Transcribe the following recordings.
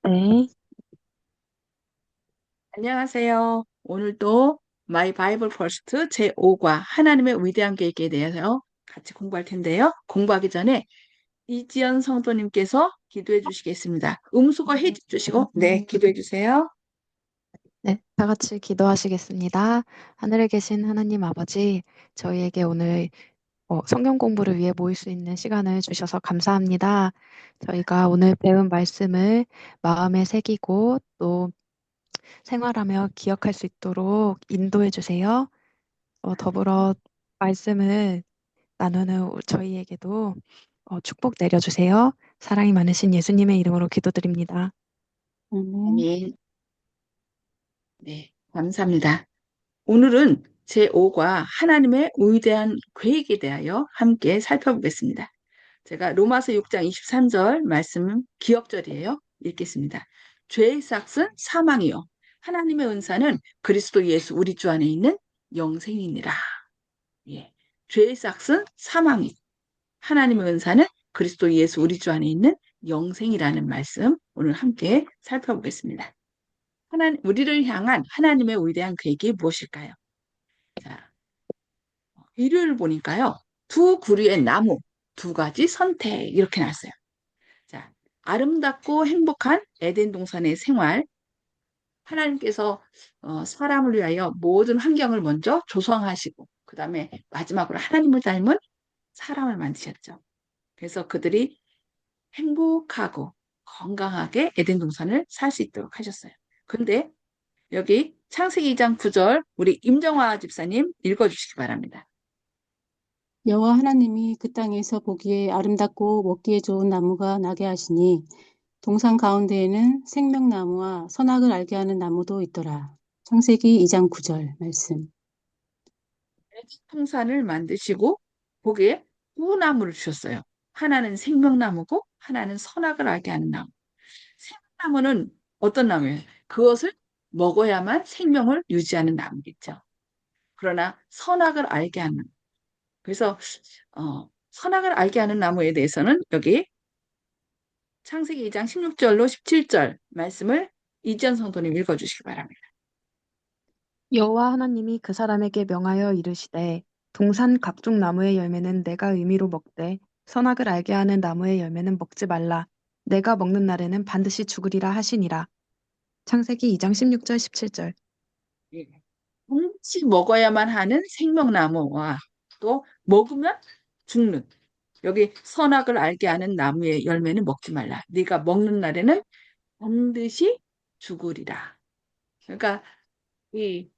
네, 안녕하세요. 오늘도 마이 바이블 퍼스트 제5과 하나님의 위대한 계획에 대해서 같이 공부할 텐데요. 공부하기 전에 이지연 성도님께서 기도해 주시겠습니다. 음수거 해 주시고, 네, 기도해 주세요. 네, 다 같이 기도하시겠습니다. 하늘에 계신 하나님 아버지, 저희에게 오늘 성경 공부를 위해 모일 수 있는 시간을 주셔서 감사합니다. 저희가 오늘 배운 말씀을 마음에 새기고 또 생활하며 기억할 수 있도록 인도해 주세요. 더불어 말씀을 나누는 저희에게도 축복 내려주세요. 사랑이 많으신 예수님의 이름으로 기도드립니다. 아멘. 아멘. 네, 감사합니다. 오늘은 제5과 하나님의 위대한 계획에 대하여 함께 살펴보겠습니다. 제가 로마서 6장 23절 말씀 기억절이에요. 읽겠습니다. 죄의 삭은 사망이요. 하나님의 은사는 그리스도 예수 우리 주 안에 있는 영생이니라. 예. 죄의 삭은 사망이. 하나님의 은사는 그리스도 예수 우리 주 안에 있는 영생이라는 말씀 오늘 함께 살펴보겠습니다. 우리를 향한 하나님의 위대한 계획이 무엇일까요? 자, 일요일 보니까요. 두 그루의 나무, 두 가지 선택 이렇게 나왔어요. 자, 아름답고 행복한 에덴 동산의 생활. 하나님께서 사람을 위하여 모든 환경을 먼저 조성하시고, 그 다음에 마지막으로 하나님을 닮은 사람을 만드셨죠. 그래서 그들이 행복하고 건강하게 에덴 동산을 살 수 있도록 하셨어요. 근데 여기 창세기 2장 9절 우리 임정화 집사님 읽어주시기 바랍니다. 여호와 하나님이 그 땅에서 보기에 아름답고 먹기에 좋은 나무가 나게 하시니 동산 가운데에는 생명나무와 선악을 알게 하는 나무도 있더라. 창세기 2장 9절 말씀. 풍산을 만드시고 거기에 두 나무를 주셨어요. 하나는 생명나무고 하나는 선악을 알게 하는 나무. 생명나무는 어떤 나무예요? 그것을 먹어야만 생명을 유지하는 나무겠죠. 그러나 선악을 알게 하는 나무. 그래서 선악을 알게 하는 나무에 대해서는 여기 창세기 2장 16절로 17절 말씀을 이지연 성도님 읽어주시기 바랍니다. 여호와 하나님이 그 사람에게 명하여 이르시되 동산 각종 나무의 열매는 내가 의미로 먹되 선악을 알게 하는 나무의 열매는 먹지 말라. 내가 먹는 날에는 반드시 죽으리라 하시니라. 창세기 2장 16절 17절. 예. 반드시 먹어야만 하는 생명나무와 또 먹으면 죽는 여기 선악을 알게 하는 나무의 열매는 먹지 말라. 네가 먹는 날에는 반드시 죽으리라. 그러니까 이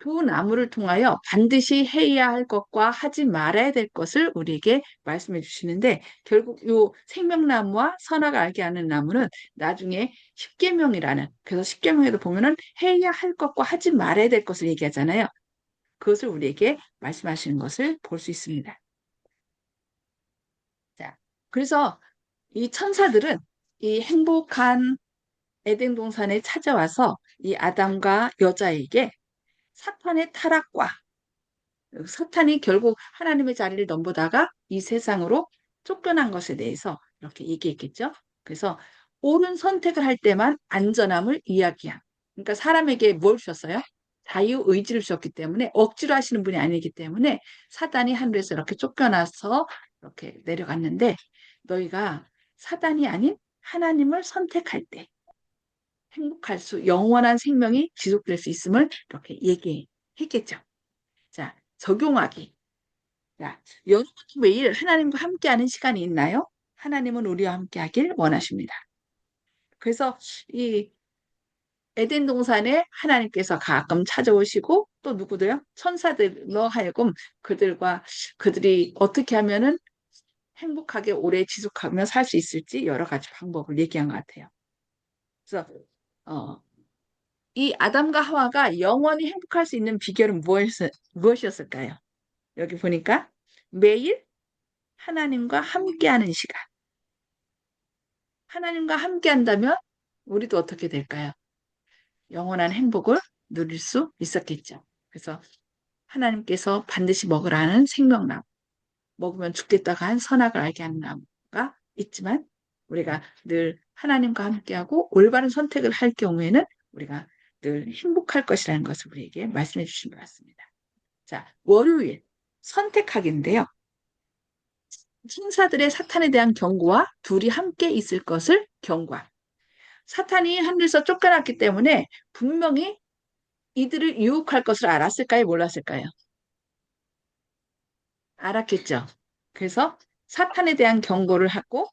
두 나무를 통하여 반드시 해야 할 것과 하지 말아야 될 것을 우리에게 말씀해 주시는데 결국 이 생명나무와 선악을 알게 하는 나무는 나중에 십계명이라는 그래서 십계명에도 보면은 해야 할 것과 하지 말아야 될 것을 얘기하잖아요. 그것을 우리에게 말씀하시는 것을 볼 수 있습니다. 자, 그래서 이 천사들은 이 행복한 에덴 동산에 찾아와서 이 아담과 여자에게 사탄의 타락과 사탄이 결국 하나님의 자리를 넘보다가 이 세상으로 쫓겨난 것에 대해서 이렇게 얘기했겠죠. 그래서 옳은 선택을 할 때만 안전함을 이야기한. 그러니까 사람에게 뭘 주셨어요? 자유 의지를 주셨기 때문에 억지로 하시는 분이 아니기 때문에 사단이 하늘에서 이렇게 쫓겨나서 이렇게 내려갔는데 너희가 사단이 아닌 하나님을 선택할 때 행복할 수, 영원한 생명이 지속될 수 있음을 이렇게 얘기했겠죠. 자, 적용하기. 자, 여러분 매일 하나님과 함께하는 시간이 있나요? 하나님은 우리와 함께하길 원하십니다. 그래서 이 에덴 동산에 하나님께서 가끔 찾아오시고 또 누구도요? 천사들로 하여금 그들이 어떻게 하면은 행복하게 오래 지속하며 살 수 있을지 여러 가지 방법을 얘기한 것 같아요. 그래서 어, 이 아담과 하와가 영원히 행복할 수 있는 비결은 무엇이었을까요? 여기 보니까 매일 하나님과 함께하는 시간. 하나님과 함께한다면 우리도 어떻게 될까요? 영원한 행복을 누릴 수 있었겠죠. 그래서 하나님께서 반드시 먹으라는 생명나무, 먹으면 죽겠다가 한 선악을 알게 하는 나무가 있지만 우리가 늘 하나님과 함께하고 올바른 선택을 할 경우에는 우리가 늘 행복할 것이라는 것을 우리에게 말씀해 주신 것 같습니다. 자, 월요일 선택하기인데요. 천사들의 사탄에 대한 경고와 둘이 함께 있을 것을 경고한. 사탄이 하늘에서 쫓겨났기 때문에 분명히 이들을 유혹할 것을 알았을까요? 몰랐을까요? 알았겠죠. 그래서 사탄에 대한 경고를 하고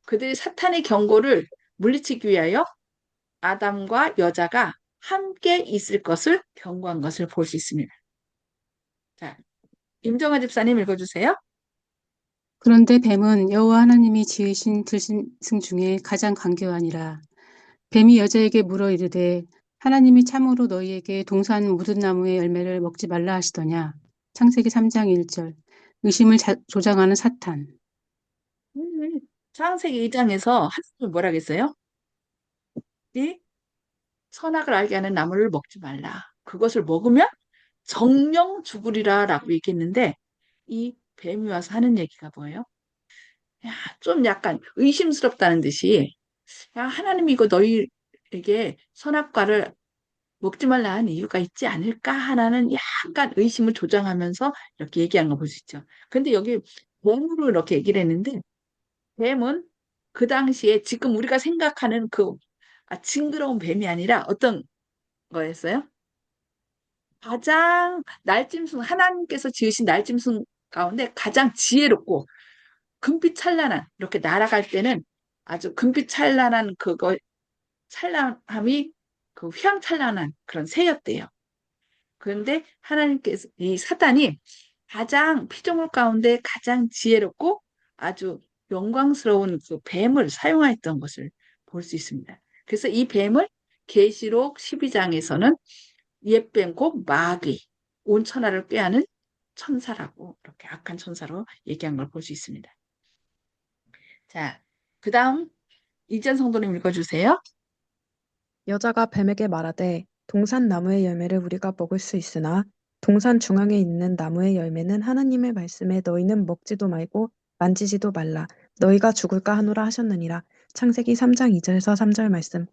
그들이 사탄의 경고를 물리치기 위하여 아담과 여자가 함께 있을 것을 경고한 것을 볼 수 있습니다. 자, 임정아 집사님 읽어주세요. 그런데 뱀은 여호와 하나님이 지으신 들짐승 중에 가장 강교하니라. 뱀이 여자에게 물어 이르되 하나님이 참으로 너희에게 동산 묻은 나무의 열매를 먹지 말라 하시더냐. 창세기 3장 1절. 의심을 조장하는 사탄. 창세기 2장에서 하나님이 뭐라 그랬어요? 이 선악을 알게 하는 나무를 먹지 말라. 그것을 먹으면 정령 죽으리라 라고 얘기했는데 이 뱀이 와서 하는 얘기가 뭐예요? 야, 좀 약간 의심스럽다는 듯이 야, 하나님이 이거 너희에게 선악과를 먹지 말라 한 이유가 있지 않을까 하나는 약간 의심을 조장하면서 이렇게 얘기하는 거 볼 수 있죠. 근데 여기 뱀으로 이렇게 얘기를 했는데 뱀은 그 당시에 지금 우리가 생각하는 그 징그러운 뱀이 아니라 어떤 거였어요? 가장 날짐승, 하나님께서 지으신 날짐승 가운데 가장 지혜롭고 금빛 찬란한, 이렇게 날아갈 때는 아주 금빛 찬란한 그거, 찬란함이 그 휘황찬란한 그런 새였대요. 그런데 하나님께서, 이 사단이 가장 피조물 가운데 가장 지혜롭고 아주 영광스러운 그 뱀을 사용하였던 것을 볼 수 있습니다. 그래서 이 뱀을 계시록 12장에서는 옛뱀 곧 마귀, 온 천하를 꾀하는 천사라고 이렇게 악한 천사로 얘기한 걸 볼 수 있습니다. 자, 그 다음 이전 성도님 읽어주세요. 여자가 뱀에게 말하되 동산 나무의 열매를 우리가 먹을 수 있으나 동산 중앙에 있는 나무의 열매는 하나님의 말씀에 너희는 먹지도 말고 만지지도 말라. 너희가 죽을까 하노라 하셨느니라. 창세기 3장 2절에서 3절 말씀.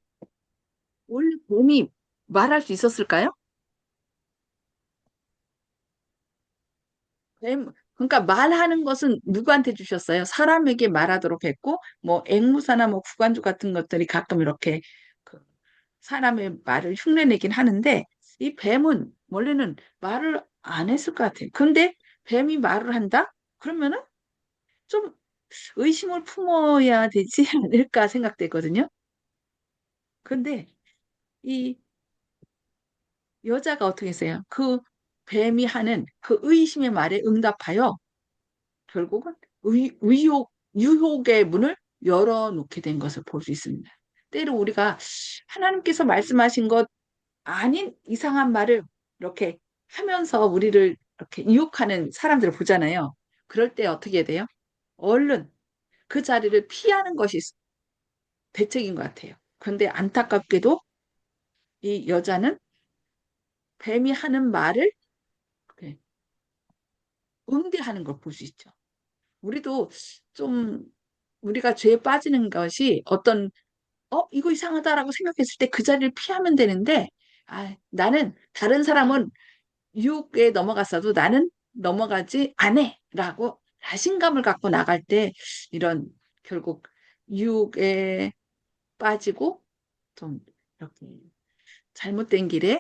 원래 뱀이 말할 수 있었을까요? 그러니까 말하는 것은 누구한테 주셨어요? 사람에게 말하도록 했고, 뭐 앵무새나 뭐 구간주 같은 것들이 가끔 이렇게 그 사람의 말을 흉내내긴 하는데, 이 뱀은 원래는 말을 안 했을 것 같아요. 근데 뱀이 말을 한다? 그러면은 좀 의심을 품어야 되지 않을까 생각되거든요. 근데 이 여자가 어떻게 했어요? 그 뱀이 하는 그 의심의 말에 응답하여 결국은 유혹의 문을 열어놓게 된 것을 볼 수 있습니다. 때로 우리가 하나님께서 말씀하신 것 아닌 이상한 말을 이렇게 하면서 우리를 이렇게 유혹하는 사람들을 보잖아요. 그럴 때 어떻게 돼요? 얼른 그 자리를 피하는 것이 대책인 것 같아요. 그런데 안타깝게도 이 여자는 뱀이 하는 말을 응대하는 걸 볼 수 있죠. 우리도 좀 우리가 죄에 빠지는 것이 어떤 이거 이상하다라고 생각했을 때 그 자리를 피하면 되는데 나는 다른 사람은 유혹에 넘어갔어도 나는 넘어가지 않아라고 자신감을 갖고 나갈 때 이런 결국 유혹에 빠지고 좀 이렇게 잘못된 길에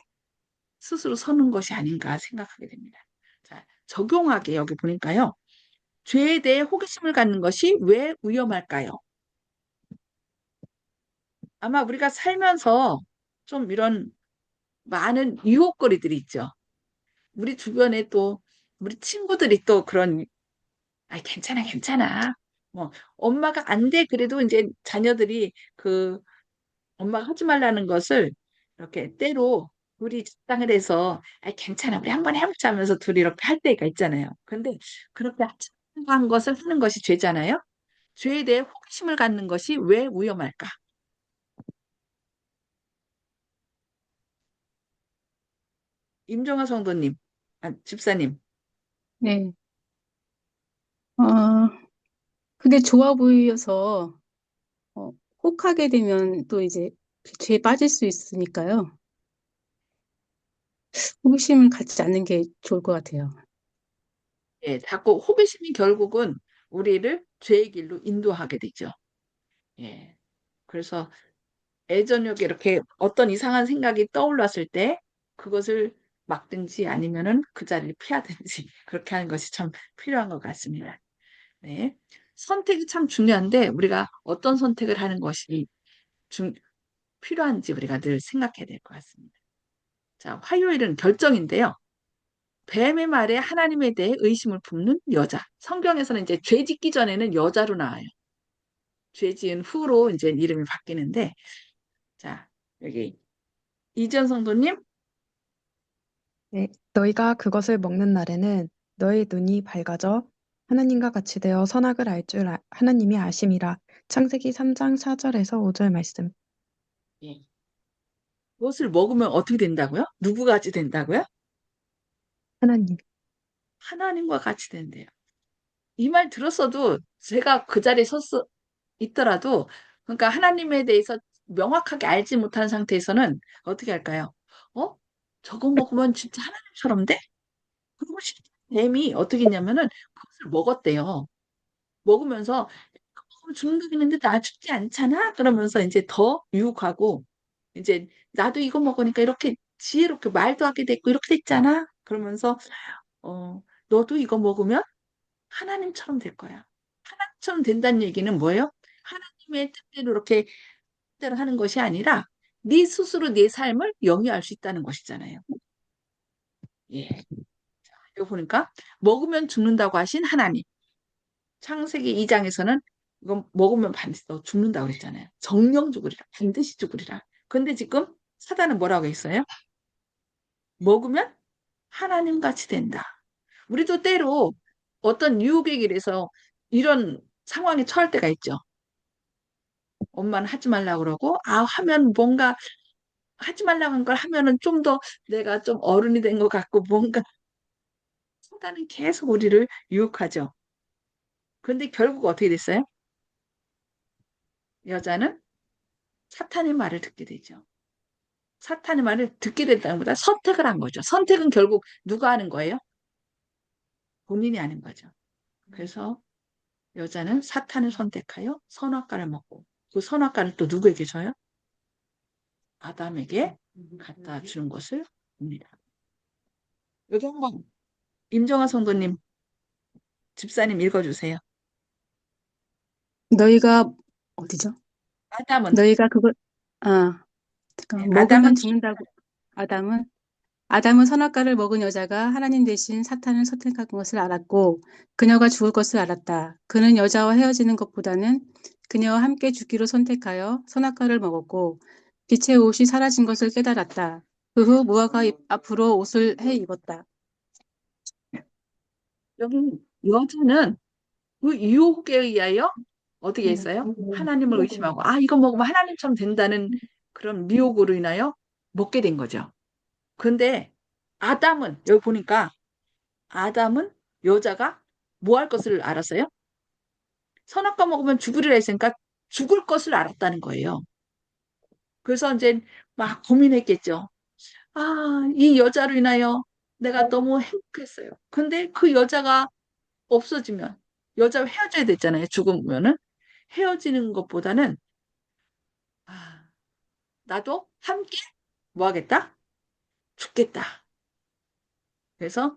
스스로 서는 것이 아닌가 생각하게 됩니다. 자, 적용하게 여기 보니까요. 죄에 대해 호기심을 갖는 것이 왜 위험할까요? 아마 우리가 살면서 좀 이런 많은 유혹거리들이 있죠. 우리 주변에 또 우리 친구들이 또 그런 괜찮아 괜찮아. 뭐 엄마가 안 돼 그래도 이제 자녀들이 그 엄마가 하지 말라는 것을 이렇게 때로 둘이 적당을 해서 괜찮아 우리 한번 해보자 하면서 둘이 이렇게 할 때가 있잖아요. 근데 그렇게 한 것을 하는 것이 죄잖아요. 죄에 대해 호기심을 갖는 것이 왜 위험할까? 임종화 성도님, 집사님. 네. 어, 그게 좋아 보여서 혹하게 되면 또 이제 죄에 빠질 수 있으니까요. 호기심을 갖지 않는 게 좋을 것 같아요. 예, 자꾸 호기심이 결국은 우리를 죄의 길로 인도하게 되죠. 예. 그래서 애저녁에 이렇게 어떤 이상한 생각이 떠올랐을 때 그것을 막든지 아니면은 그 자리를 피하든지 그렇게 하는 것이 참 필요한 것 같습니다. 네. 선택이 참 중요한데 우리가 어떤 선택을 하는 것이 중, 필요한지 우리가 늘 생각해야 될 것 같습니다. 자, 화요일은 결정인데요. 뱀의 말에 하나님에 대해 의심을 품는 여자. 성경에서는 이제 죄 짓기 전에는 여자로 나와요. 죄 지은 후로 이제 이름이 바뀌는데, 자, 여기 이전 성도님, 네, 너희가 그것을 먹는 날에는 너희 눈이 밝아져 하나님과 같이 되어 선악을 알 줄 하나님이 아심이라. 창세기 3장 4절에서 5절 말씀. 예. 그것을 먹으면 어떻게 된다고요? 누구가 같이 된다고요? 하나님. 하나님과 같이 된대요. 이 말 들었어도 제가 그 자리에 있더라도, 그러니까 하나님에 대해서 명확하게 알지 못하는 상태에서는 어떻게 할까요? 어? 저거 먹으면 진짜 하나님처럼 돼? 그리고 뱀이 어떻게 했냐면은 그것을 먹었대요. 먹으면서 중독 있는데 나 죽지 않잖아? 그러면서 이제 더 유혹하고 이제 나도 이거 먹으니까 이렇게 지혜롭게 말도 하게 됐고 이렇게 됐잖아? 그러면서 너도 이거 먹으면 하나님처럼 될 거야. 하나님처럼 된다는 얘기는 뭐예요? 하나님의 뜻대로 이렇게 뜻대로 하는 것이 아니라 네 스스로 네 삶을 영위할 수 있다는 것이잖아요. 예. 이거 보니까 먹으면 죽는다고 하신 하나님. 창세기 2장에서는 이건 먹으면 반드시 너 죽는다고 그랬잖아요. 정령 죽으리라. 반드시 죽으리라. 근데 지금 사단은 뭐라고 했어요? 먹으면 하나님 같이 된다. 우리도 때로 어떤 유혹에 의해서 이런 상황에 처할 때가 있죠. 엄마는 하지 말라고 그러고, 하면 뭔가 하지 말라고 한 걸 하면은 좀 더 내가 좀 어른이 된 것 같고, 뭔가 사단은 계속 우리를 유혹하죠. 근데 결국 어떻게 됐어요? 여자는 사탄의 말을 듣게 되죠. 사탄의 말을 듣게 됐다는 것보다 선택을 한 거죠. 선택은 결국 누가 하는 거예요? 본인이 하는 거죠. 그래서 여자는 사탄을 선택하여 선악과를 먹고 그 선악과를 또 누구에게 줘요? 아담에게 갖다 주는 것을 봅니다. 여기 한번 임정아 성도님, 집사님 읽어주세요. 너희가 어디죠? 아담은 너희가 그걸 잠깐 아담은 먹으면 죽는다고. 아담은 아담은 선악과를 먹은 여자가 하나님 대신 사탄을 선택한 것을 알았고 그녀가 죽을 것을 알았다. 그는 여자와 헤어지는 것보다는 그녀와 함께 죽기로 선택하여 선악과를 먹었고 빛의 옷이 사라진 것을 깨달았다. 그 후 무화과 잎 앞으로 옷을 해 입었다. 여기 여자는 그 유혹에 의하여 어떻게 했어요? 하나님을 의심하고 이거 먹으면 하나님처럼 된다는 그런 미혹으로 인하여 먹게 된 거죠. 근데 아담은 여기 보니까 아담은 여자가 뭐 할 것을 알았어요? 선악과 먹으면 죽으리라 했으니까 죽을 것을 알았다는 거예요. 그래서 이제 막 고민했겠죠. 이 여자로 인하여 내가 너무 행복했어요. 근데 그 여자가 없어지면 여자와 헤어져야 됐잖아요. 죽으면은 헤어지는 것보다는 아, 나도 함께 뭐 하겠다? 죽겠다. 그래서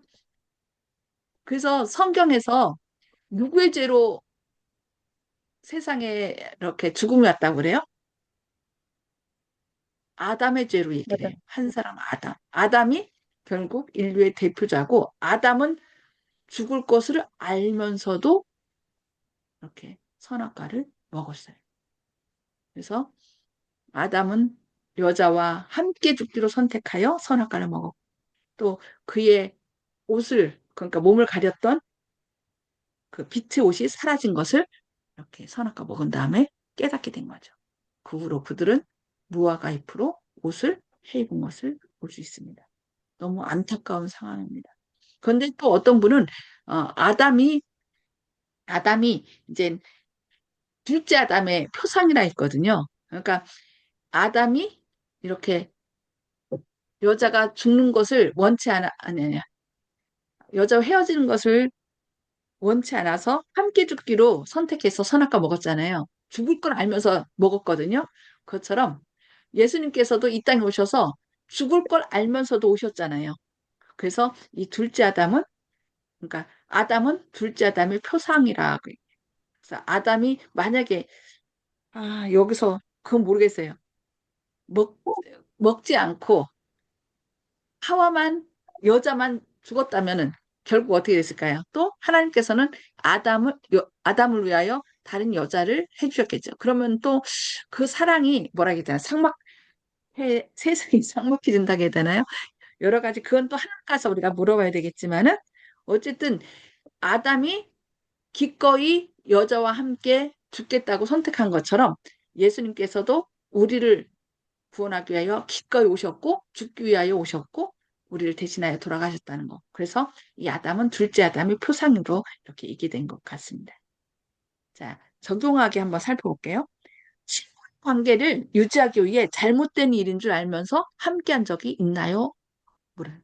성경에서 누구의 죄로 세상에 이렇게 죽음이 왔다고 그래요? 아담의 죄로 얘기를 맞아. 해요. 한 사람 아담. 아담이 결국 인류의 대표자고 아담은 죽을 것을 알면서도 이렇게 선악과를 먹었어요. 그래서 아담은 여자와 함께 죽기로 선택하여 선악과를 먹었고 또 그의 옷을 그러니까 몸을 가렸던 그 빛의 옷이 사라진 것을 이렇게 선악과 먹은 다음에 깨닫게 된 거죠. 그 후로 그들은 무화과 잎으로 옷을 해 입은 것을 볼 수 있습니다. 너무 안타까운 상황입니다. 그런데 또 어떤 분은 아담이 이제 둘째 아담의 표상이라 했거든요. 그러니까 아담이 이렇게 여자가 죽는 것을 원치 않아, 아니, 여자와 헤어지는 것을 원치 않아서 함께 죽기로 선택해서 선악과 먹었잖아요. 죽을 걸 알면서 먹었거든요. 그것처럼 예수님께서도 이 땅에 오셔서 죽을 걸 알면서도 오셨잖아요. 그래서 이 둘째 아담은, 그러니까 아담은 둘째 아담의 표상이라. 그래서 아담이 만약에, 여기서 그건 모르겠어요. 먹, 먹지 않고 하와만, 여자만 죽었다면은 결국 어떻게 됐을까요? 또 하나님께서는 아담을 위하여 다른 여자를 해주셨겠죠. 그러면 또 그 사랑이 뭐라 해야 되나, 세상이 삭막해진다고 해야 되나요? 여러 가지, 그건 또 하나님 가서 우리가 물어봐야 되겠지만은, 어쨌든 아담이 기꺼이 여자와 함께 죽겠다고 선택한 것처럼 예수님께서도 우리를 구원하기 위하여 기꺼이 오셨고 죽기 위하여 오셨고 우리를 대신하여 돌아가셨다는 거. 그래서 이 아담은 둘째 아담의 표상으로 이렇게 있게 된 것 같습니다. 자, 적용하게 한번 살펴볼게요. 친구 관계를 유지하기 위해 잘못된 일인 줄 알면서 함께한 적이 있나요? 뭐래?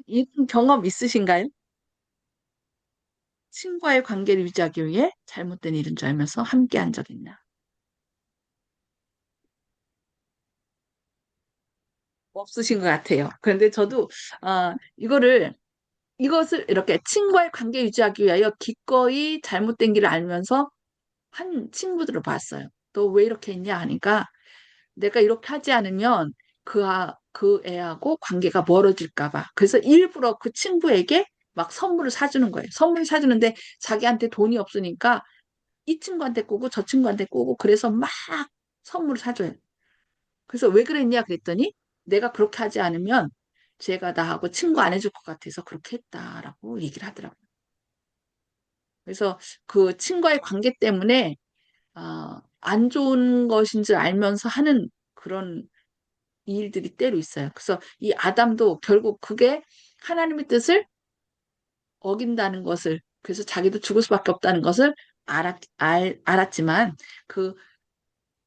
이런 경험 있으신가요? 친구와의 관계를 유지하기 위해 잘못된 일인 줄 알면서 함께한 적 있나? 없으신 것 같아요. 그런데 저도 이것을 이렇게 친구와의 관계 유지하기 위하여 기꺼이 잘못된 길을 알면서 한 친구들을 봤어요. 너 왜 이렇게 했냐 하니까 내가 이렇게 하지 않으면 그 애하고 관계가 멀어질까 봐. 그래서 일부러 그 친구에게 막 선물을 사주는 거예요. 선물을 사주는데 자기한테 돈이 없으니까 이 친구한테 꼬고 저 친구한테 꼬고 그래서 막 선물을 사줘요. 그래서 왜 그랬냐 그랬더니 내가 그렇게 하지 않으면 쟤가 나하고 친구 안 해줄 것 같아서 그렇게 했다라고 얘기를 하더라고요. 그래서 그 친구와의 관계 때문에 안 좋은 것인 줄 알면서 하는 그런 일들이 때로 있어요. 그래서 이 아담도 결국 그게 하나님의 뜻을 어긴다는 것을, 그래서 자기도 죽을 수밖에 없다는 것을 알았지만 그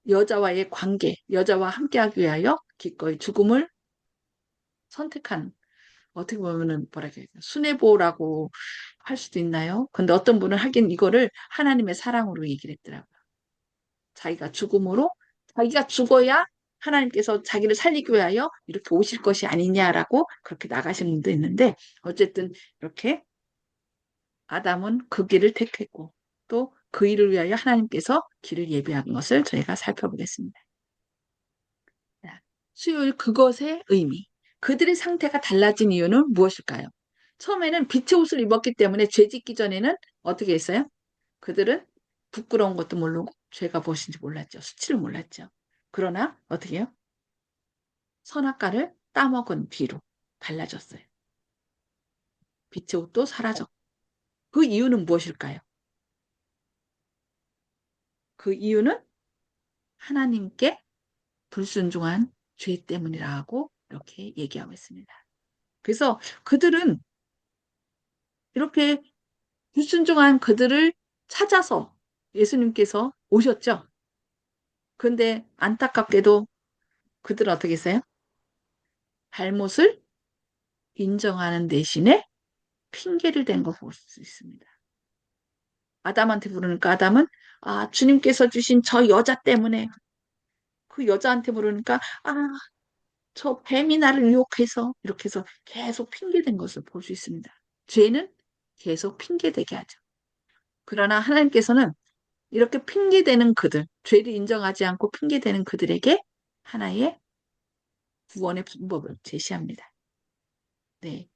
여자와의 관계, 여자와 함께하기 위하여 기꺼이 죽음을 선택한, 어떻게 보면은 뭐랄까 순애보라고 할 수도 있나요? 근데 어떤 분은 하긴 이거를 하나님의 사랑으로 얘기를 했더라고요. 자기가 죽음으로, 자기가 죽어야 하나님께서 자기를 살리기 위하여 이렇게 오실 것이 아니냐라고 그렇게 나가신 분도 있는데, 어쨌든 이렇게 아담은 그 길을 택했고 또 그 일을 위하여 하나님께서 길을 예비한 것을 저희가 살펴보겠습니다. 수요일 그것의 의미. 그들의 상태가 달라진 이유는 무엇일까요? 처음에는 빛의 옷을 입었기 때문에 죄 짓기 전에는 어떻게 했어요? 그들은 부끄러운 것도 모르고 죄가 무엇인지 몰랐죠. 수치를 몰랐죠. 그러나 어떻게 해요? 선악과를 따먹은 뒤로 달라졌어요. 빛의 옷도 사라졌고. 그 이유는 무엇일까요? 그 이유는 하나님께 불순종한 죄 때문이라고 이렇게 얘기하고 있습니다. 그래서 그들은 이렇게 불순종한 그들을 찾아서 예수님께서 오셨죠. 그런데 안타깝게도 그들은 어떻게 했어요? 잘못을 인정하는 대신에 핑계를 댄 거 볼 수 있습니다. 아담한테 부르니까 아담은 주님께서 주신 저 여자 때문에, 그 여자한테 부르니까 저 뱀이 나를 유혹해서, 이렇게 해서 계속 핑계댄 것을 볼 수 있습니다. 죄는 계속 핑계대게 하죠. 그러나 하나님께서는 이렇게 핑계대는 그들, 죄를 인정하지 않고 핑계대는 그들에게 하나의 구원의 방법을 제시합니다. 네.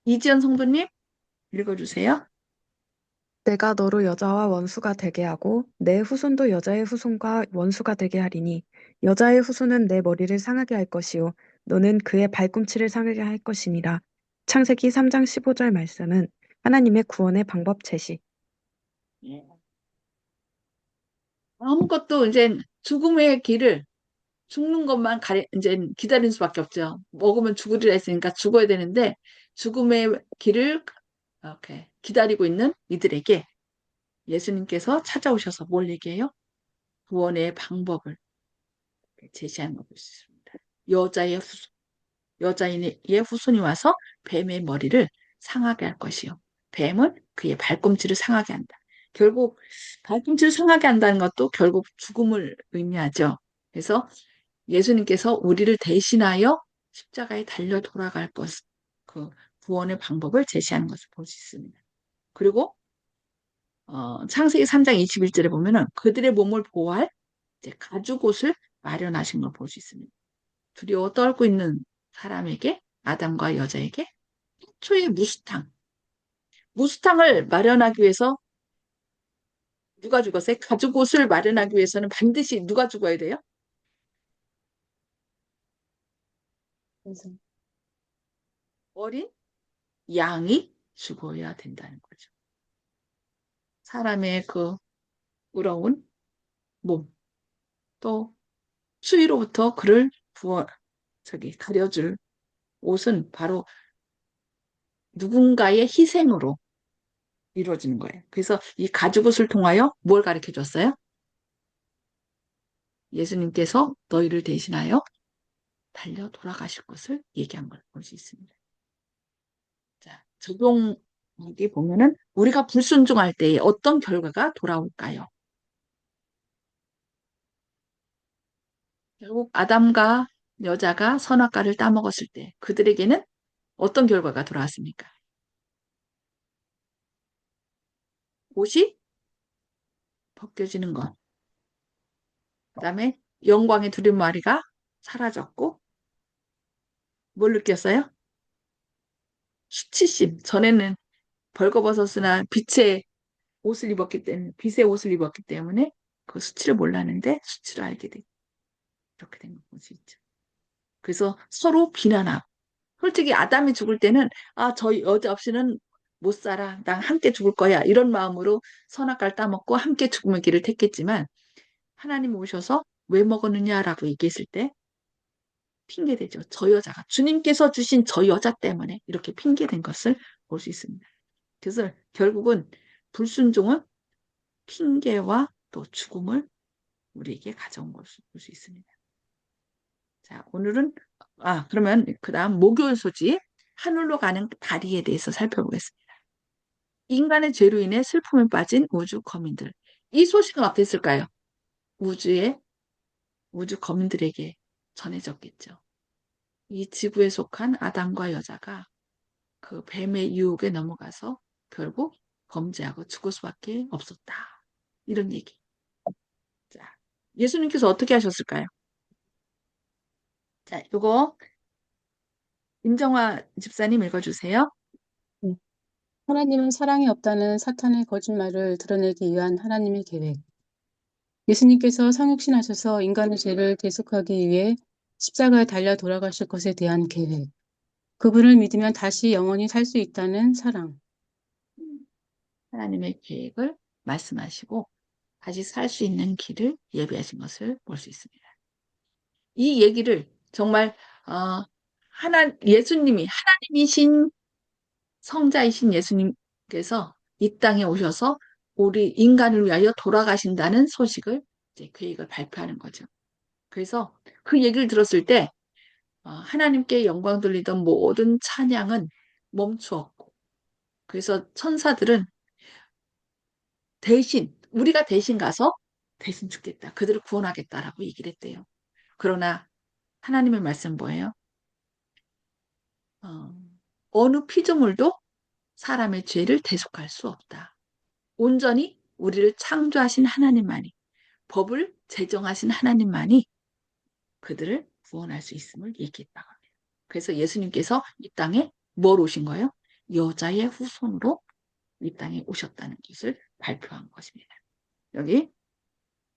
이지연 성도님, 읽어주세요. 내가 너로 여자와 원수가 되게 하고 내 후손도 여자의 후손과 원수가 되게 하리니 여자의 후손은 내 머리를 상하게 할 것이요 너는 그의 발꿈치를 상하게 할 것이니라. 창세기 3장 15절 말씀은 하나님의 구원의 방법 제시. 예. 아무것도 이제 죽음의 길을, 죽는 것만 이제 기다리는 수밖에 없죠. 먹으면 죽으리라 했으니까 죽어야 되는데 죽음의 길을 이렇게 기다리고 있는 이들에게 예수님께서 찾아오셔서 뭘 얘기해요? 구원의 방법을 제시하는 걸 볼 수 있습니다. 여자인의 후손이 와서 뱀의 머리를 상하게 할 것이요. 뱀은 그의 발꿈치를 상하게 한다. 결국 발꿈치를 상하게 한다는 것도 결국 죽음을 의미하죠. 그래서 예수님께서 우리를 대신하여 십자가에 달려 돌아갈 것, 그 구원의 방법을 제시하는 것을 볼 수 있습니다. 그리고 창세기 3장 21절에 보면은 그들의 몸을 보호할 이제 가죽옷을 마련하신 걸 볼 수 있습니다. 두려워 떨고 있는 사람에게, 아담과 여자에게 초의 무스탕을 마련하기 위해서 누가 죽었어요? 가죽옷을 마련하기 위해서는 반드시 누가 죽어야 돼요? 어린 양이 죽어야 된다는 거죠. 사람의 그 부러운 몸, 또 추위로부터 그를 가려줄 옷은 바로 누군가의 희생으로 이루어지는 거예요. 그래서 이 가죽옷을 통하여 뭘 가르쳐 줬어요? 예수님께서 너희를 대신하여 달려 돌아가실 것을 얘기한 걸 볼 수 있습니다. 자, 적용하기 보면은 우리가 불순종할 때에 어떤 결과가 돌아올까요? 결국 아담과 여자가 선악과를 따먹었을 때 그들에게는 어떤 결과가 돌아왔습니까? 옷이 벗겨지는 것. 그다음에 영광의 두루마리가 사라졌고 뭘 느꼈어요? 수치심. 전에는 벌거벗었으나 빛의 옷을 입었기 때문에 그 수치를 몰랐는데 수치를 알게 돼. 이렇게 된 거 볼 수 있죠. 그래서 서로 비난하고. 솔직히 아담이 죽을 때는 저 여자 없이는 못 살아. 난 함께 죽을 거야. 이런 마음으로 선악과를 따먹고 함께 죽음의 길을 택했지만 하나님이 오셔서 왜 먹었느냐라고 얘기했을 때 핑계대죠. 저 여자가 주님께서 주신 저 여자 때문에 이렇게 핑계댄 것을 볼 수 있습니다. 그래서 결국은 불순종은 핑계와 또 죽음을 우리에게 가져온 것을 볼 수 있습니다. 자, 오늘은 그러면 그다음 목요일 소식 하늘로 가는 다리에 대해서 살펴보겠습니다. 인간의 죄로 인해 슬픔에 빠진 우주 거민들. 이 소식은 어땠을까요? 우주 거민들에게 전해졌겠죠. 이 지구에 속한 아담과 여자가 그 뱀의 유혹에 넘어가서 결국 범죄하고 죽을 수밖에 없었다. 이런 얘기. 자, 예수님께서 어떻게 하셨을까요? 자, 이거 임정화 집사님 읽어주세요. 네. 하나님은 사랑이 없다는 사탄의 거짓말을 드러내기 위한 하나님의 계획. 예수님께서 성육신하셔서 인간의 죄를 대속하기 위해 십자가에 달려 돌아가실 것에 대한 계획. 그분을 믿으면 다시 영원히 살 수 있다는 사랑. 하나님의 계획을 말씀하시고 다시 살 수 있는 길을 예비하신 것을 볼 수 있습니다. 이 얘기를 정말 하나님이신 성자이신 예수님께서 이 땅에 오셔서 우리 인간을 위하여 돌아가신다는 소식을 이제 계획을 발표하는 거죠. 그래서 그 얘기를 들었을 때 하나님께 영광 돌리던 모든 찬양은 멈추었고, 그래서 천사들은 우리가 대신 가서 대신 죽겠다. 그들을 구원하겠다라고 얘기를 했대요. 그러나 하나님의 말씀 뭐예요? 어느 피조물도 사람의 죄를 대속할 수 없다. 온전히 우리를 창조하신 하나님만이, 법을 제정하신 하나님만이 그들을 구원할 수 있음을 얘기했다고 합니다. 그래서 예수님께서 이 땅에 뭘 오신 거예요? 여자의 후손으로 이 땅에 오셨다는 것을 발표한 것입니다. 여기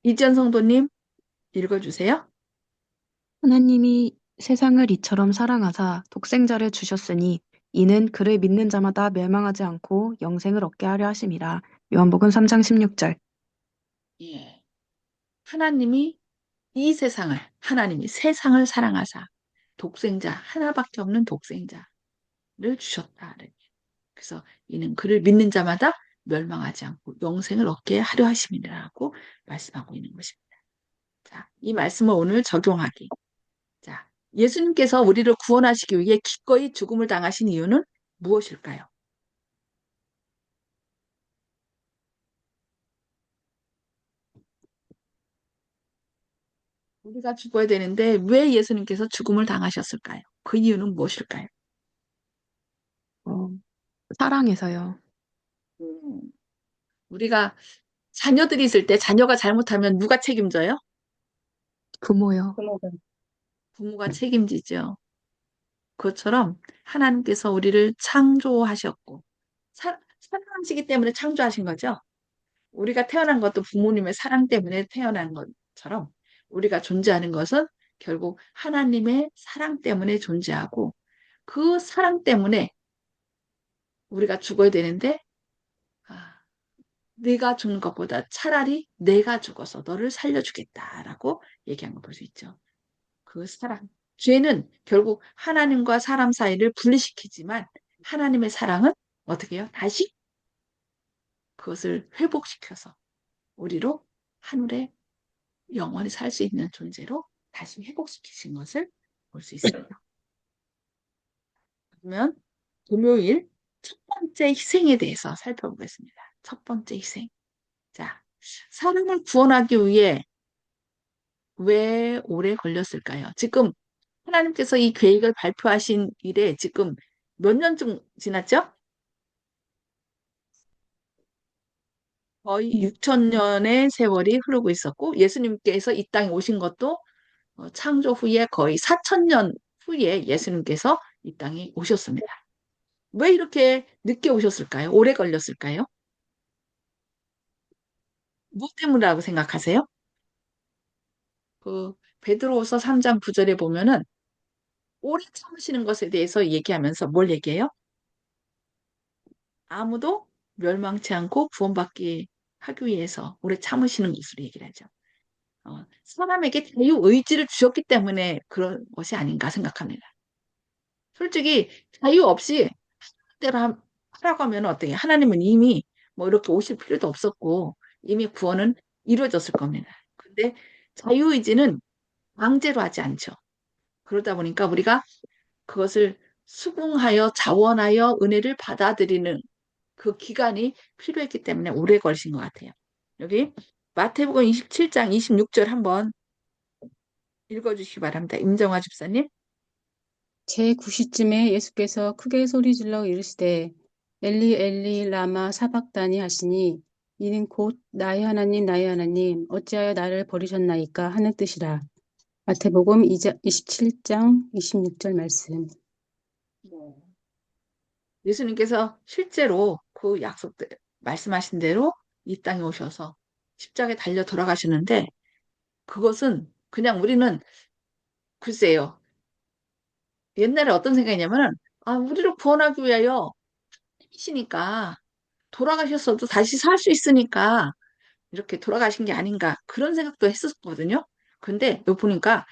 이지연 성도님 읽어주세요. 하나님이 세상을 이처럼 사랑하사 독생자를 주셨으니 이는 그를 믿는 자마다 멸망하지 않고 영생을 얻게 하려 하심이라. 요한복음 3장 16절. 예. 하나님이 세상을 사랑하사 독생자, 하나밖에 없는 독생자를 주셨다. 그래서 이는 그를 믿는 자마다 멸망하지 않고 영생을 얻게 하려 하심이라고 말씀하고 있는 것입니다. 자, 이 말씀을 오늘 적용하기. 자, 예수님께서 우리를 구원하시기 위해 기꺼이 죽음을 당하신 이유는 무엇일까요? 우리가 죽어야 되는데 왜 예수님께서 죽음을 당하셨을까요? 그 이유는 무엇일까요? 어, 사랑해서요. 음, 우리가 자녀들이 있을 때 자녀가 잘못하면 누가 책임져요? 부모요. 부모가 부모가 책임지죠. 그것처럼 하나님께서 우리를 창조하셨고 사랑하시기 때문에 창조하신 거죠. 우리가 태어난 것도 부모님의 사랑 때문에 태어난 것처럼 우리가 존재하는 것은 결국 하나님의 사랑 때문에 존재하고 그 사랑 때문에 우리가 죽어야 되는데 아, 네가 죽는 것보다 차라리 내가 죽어서 너를 살려주겠다라고 얘기한 걸 볼 수 있죠. 그 사랑. 죄는 결국 하나님과 사람 사이를 분리시키지만 하나님의 사랑은 어떻게 해요? 다시 그것을 회복시켜서 우리로 하늘에 영원히 살 수 있는 존재로 다시 회복시키신 것을 볼 수 있습니다. 그러면 금요일 첫 번째 희생에 대해서 살펴보겠습니다. 첫 번째 희생. 자, 사람을 구원하기 위해 왜 오래 걸렸을까요? 지금 하나님께서 이 계획을 발표하신 이래 지금 몇 년쯤 지났죠? 거의 6천 년의 세월이 흐르고 있었고 예수님께서 이 땅에 오신 것도 창조 후에 거의 4천 년 후에 예수님께서 이 땅에 오셨습니다. 왜 이렇게 늦게 오셨을까요? 오래 걸렸을까요? 무엇 때문이라고 생각하세요? 그 베드로후서 3장 9절에 보면은 오래 참으시는 것에 대해서 얘기하면서 뭘 얘기해요? 아무도 멸망치 않고 구원받게 하기 위해서 오래 참으시는 것으로 얘기를 하죠. 사람에게 자유 의지를 주셨기 때문에 그런 것이 아닌가 생각합니다. 솔직히 자유 없이 때로 하라고 하면 어떻게 하나님은 이미 뭐 이렇게 오실 필요도 없었고 이미 구원은 이루어졌을 겁니다. 근데 자유의지는 강제로 하지 않죠. 그러다 보니까 우리가 그것을 수긍하여 자원하여 은혜를 받아들이는 그 기간이 필요했기 때문에 오래 걸리신 것 같아요. 여기 마태복음 27장 26절 한번 읽어주시기 바랍니다. 임정화 집사님. 제9시쯤에 예수께서 크게 소리질러 이르시되 엘리 엘리 라마 사박다니 하시니 이는 곧 나의 하나님 어찌하여 나를 버리셨나이까 하는 뜻이라. 마태복음 27장 26절 말씀. 예수님께서 실제로 그 약속대 말씀하신 대로 이 땅에 오셔서 십자가에 달려 돌아가시는데 그것은 그냥 우리는 글쎄요. 옛날에 어떤 생각이냐면은 우리를 구원하기 위하여 이시니까 돌아가셨어도 다시 살 수 있으니까 이렇게 돌아가신 게 아닌가 그런 생각도 했었거든요. 근데 여기 보니까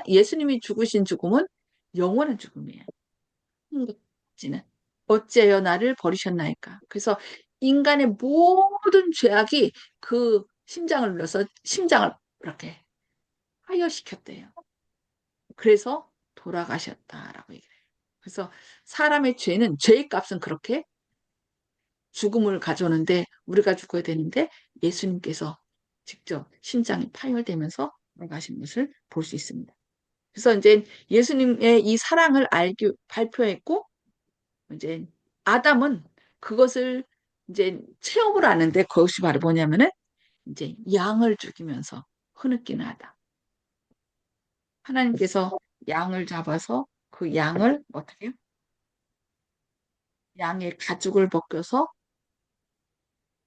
예수님이 죽으신 죽음은 영원한 죽음이에요. 지는 어찌하여 나를 버리셨나이까. 그래서 인간의 모든 죄악이 그 심장을 눌러서 심장을 이렇게 하혈시켰대요. 그래서 돌아가셨다라고 얘기해요. 그래서 사람의 죄는 죄의 값은 그렇게 죽음을 가져오는데 우리가 죽어야 되는데 예수님께서 직접 심장이 파열되면서 돌아가신 것을 볼 수 있습니다. 그래서 이제 예수님의 이 사랑을 발표했고 이제 아담은 그것을 이제 체험을 하는데 그것이 바로 뭐냐면은 이제 양을 죽이면서 흐느끼는 아담. 하나님께서 양을 잡아서 그 양을 어떻게 해요? 양의 가죽을 벗겨서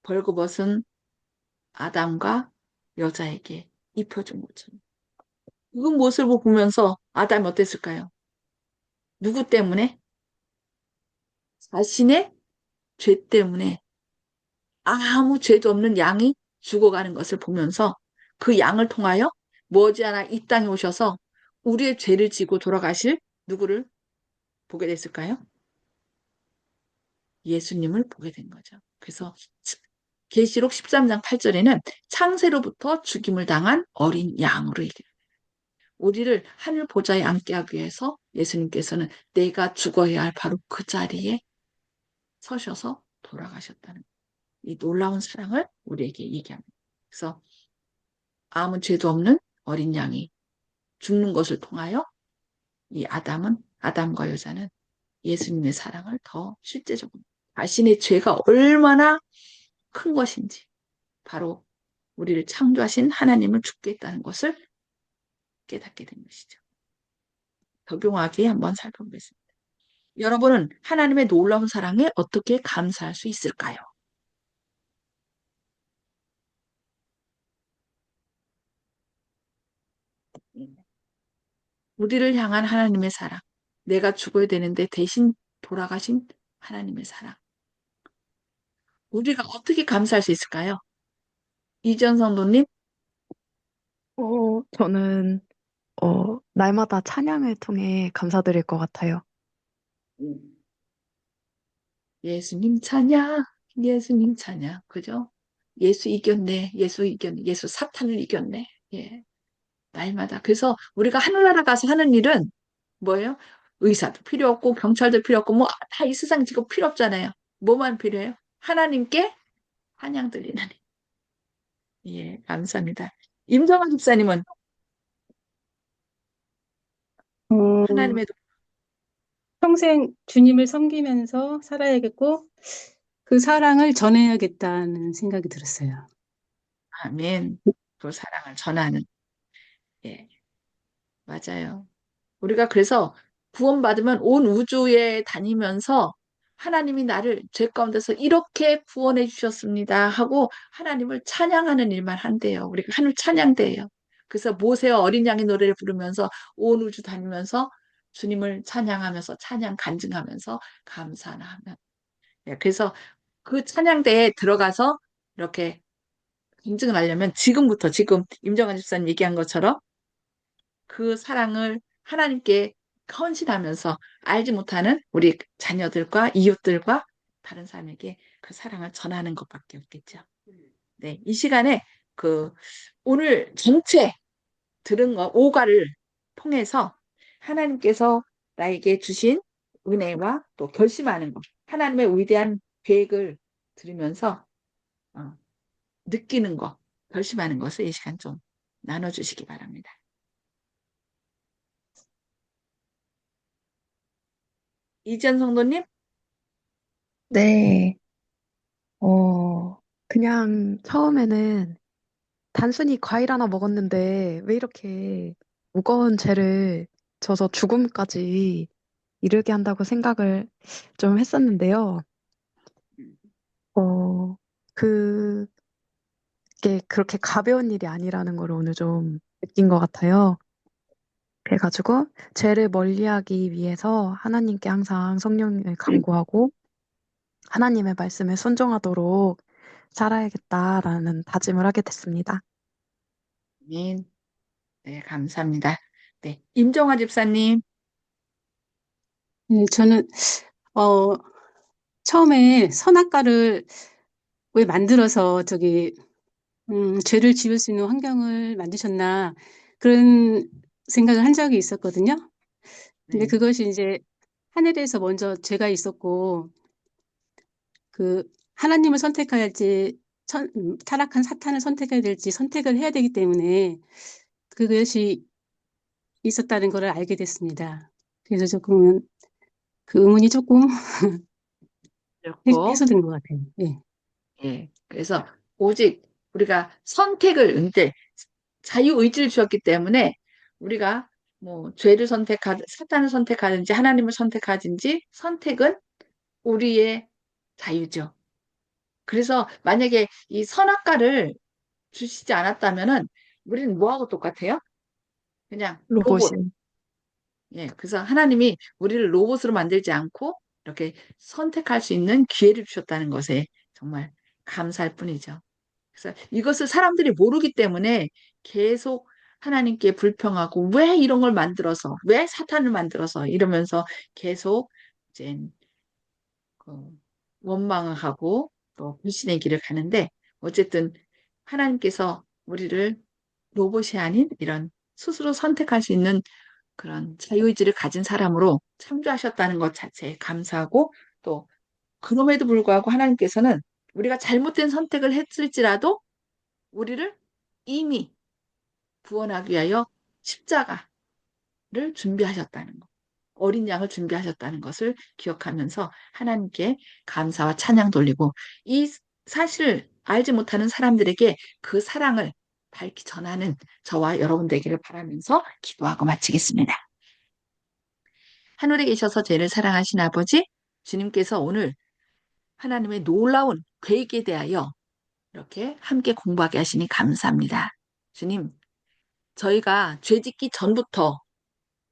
벌거벗은 아담과 여자에게 입혀준 거죠. 그 모습을 보면서 아담이 어땠을까요? 누구 때문에? 자신의 죄 때문에 아무 죄도 없는 양이 죽어가는 것을 보면서 그 양을 통하여 머지않아 이 땅에 오셔서 우리의 죄를 지고 돌아가실 누구를 보게 됐을까요? 예수님을 보게 된 거죠. 그래서 계시록 13장 8절에는 창세로부터 죽임을 당한 어린 양으로 얘기해요. 우리를 하늘 보좌에 앉게 하기 위해서 예수님께서는 내가 죽어야 할 바로 그 자리에 서셔서 돌아가셨다는 이 놀라운 사랑을 우리에게 얘기합니다. 그래서 아무 죄도 없는 어린 양이 죽는 것을 통하여 이 아담과 여자는 예수님의 사랑을 더 실제적으로 자신의 죄가 얼마나 큰 것인지 바로 우리를 창조하신 하나님을 죽게 했다는 것을 깨닫게 된 것이죠. 적용하기 한번 살펴보겠습니다. 여러분은 하나님의 놀라운 사랑에 어떻게 감사할 수 있을까요? 우리를 향한 하나님의 사랑, 내가 죽어야 되는데 대신 돌아가신 하나님의 사랑. 우리가 어떻게 감사할 수 있을까요? 이전 성도님? 저는 날마다 찬양을 통해 감사드릴 것 같아요. 예수님 찬양, 예수님 찬양, 그죠? 예수 이겼네, 예수 이겼네, 예수 사탄을 이겼네. 예, 날마다. 그래서 우리가 하늘나라 가서 하는 일은 뭐예요? 의사도 필요 없고, 경찰도 필요 없고, 뭐, 다 이 세상 지금 필요 없잖아요. 뭐만 필요해요? 하나님께 찬양 드리는 일. 예, 감사합니다. 임정환 집사님은 어, 하나님의 평생 주님을 섬기면서 살아야겠고, 그 사랑을 전해야겠다는 생각이 들었어요. 아멘. 그 사랑을 전하는. 예, 맞아요. 우리가 그래서 구원받으면 온 우주에 다니면서 하나님이 나를 죄 가운데서 이렇게 구원해 주셨습니다 하고 하나님을 찬양하는 일만 한대요. 우리가 하늘 찬양대예요. 그래서 모세와 어린 양의 노래를 부르면서 온 우주 다니면서 주님을 찬양하면서 찬양 간증하면서 감사나 하면. 예, 그래서 그 찬양대에 들어가서 이렇게 인증을 하려면 지금부터 지금 임정환 집사님 얘기한 것처럼 그 사랑을 하나님께 헌신하면서 알지 못하는 우리 자녀들과 이웃들과 다른 사람에게 그 사랑을 전하는 것밖에 없겠죠. 네, 이 시간에 그 오늘 전체 들은 거 오가를 통해서 하나님께서 나에게 주신 은혜와 또 결심하는 것, 하나님의 위대한 계획을 들으면서 어, 느끼는 것, 결심하는 것을 이 시간 좀 나눠주시기 바랍니다. 이지연 성도님? 네, 그냥 처음에는 단순히 과일 하나 먹었는데 왜 이렇게 무거운 죄를 져서 죽음까지 이르게 한다고 생각을 좀 했었는데요. 어, 그게 그렇게 가벼운 일이 아니라는 걸 오늘 좀 느낀 것 같아요. 그래가지고 죄를 멀리하기 위해서 하나님께 항상 성령을 간구하고 하나님의 말씀에 순종하도록 살아야겠다라는 다짐을 하게 됐습니다. 네, 네, 감사합니다. 네, 임정화 집사님. 네, 저는, 어, 처음에 선악과를 왜 만들어서 죄를 지을 수 있는 환경을 만드셨나, 그런 생각을 한 적이 있었거든요. 근데 네, 그것이 이제 하늘에서 먼저 죄가 있었고, 그, 하나님을 선택해야 할지, 타락한 사탄을 선택해야 될지 선택을 해야 되기 때문에 그것이 있었다는 것을 알게 됐습니다. 그래서 조금은 그 의문이 조금 그렇고, 해소된 것 같아요. 예. 예, 그래서 오직 우리가 선택을, 이제 자유의지를 주었기 때문에 우리가 뭐 죄를 선택하든 사탄을 선택하든지 하나님을 선택하든지 선택은 우리의 자유죠. 그래서 만약에 이 선악과를 주시지 않았다면은 우리는 뭐하고 똑같아요? 그냥 로봇. 로봇이. 예, 그래서 하나님이 우리를 로봇으로 만들지 않고 이렇게 선택할 수 있는 기회를 주셨다는 것에 정말 감사할 뿐이죠. 그래서 이것을 사람들이 모르기 때문에 계속 하나님께 불평하고 왜 이런 걸 만들어서, 왜 사탄을 만들어서 이러면서 계속 이제 그 원망하고 또 불신의 길을 가는데 어쨌든 하나님께서 우리를 로봇이 아닌 이런 스스로 선택할 수 있는 그런 자유의지를 가진 사람으로 창조하셨다는 것 자체에 감사하고 또 그럼에도 불구하고 하나님께서는 우리가 잘못된 선택을 했을지라도 우리를 이미 구원하기 위하여 십자가를 준비하셨다는 것, 어린 양을 준비하셨다는 것을 기억하면서 하나님께 감사와 찬양 돌리고 이 사실을 알지 못하는 사람들에게 그 사랑을 밝히 전하는 저와 여러분 되기를 바라면서 기도하고 마치겠습니다. 하늘에 계셔서 죄를 사랑하신 아버지, 주님께서 오늘 하나님의 놀라운 계획에 대하여 이렇게 함께 공부하게 하시니 감사합니다. 주님, 저희가 죄 짓기 전부터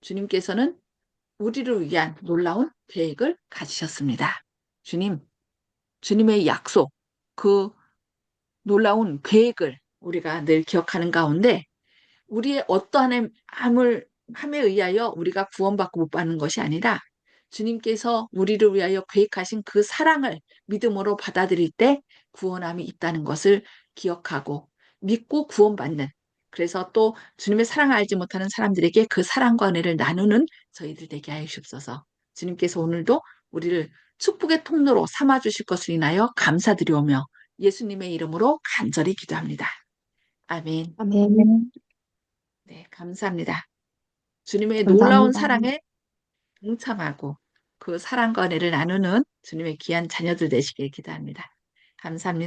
주님께서는 우리를 위한 놀라운 계획을 가지셨습니다. 주님, 주님의 약속, 그 놀라운 계획을 우리가 늘 기억하는 가운데 우리의 어떠한 함에 의하여 우리가 구원받고 못 받는 것이 아니라 주님께서 우리를 위하여 계획하신 그 사랑을 믿음으로 받아들일 때 구원함이 있다는 것을 기억하고 믿고 구원받는 그래서 또 주님의 사랑을 알지 못하는 사람들에게 그 사랑과 은혜를 나누는 저희들 되게 하여 주옵소서. 주님께서 오늘도 우리를 축복의 통로로 삼아 주실 것을 인하여 감사드리오며 예수님의 이름으로 간절히 기도합니다. 아멘. 아멘. 네, 감사합니다. 주님의 놀라운 감사합니다. 사랑에 동참하고 그 사랑과 은혜를 나누는 주님의 귀한 자녀들 되시길 기도합니다. 감사합니다.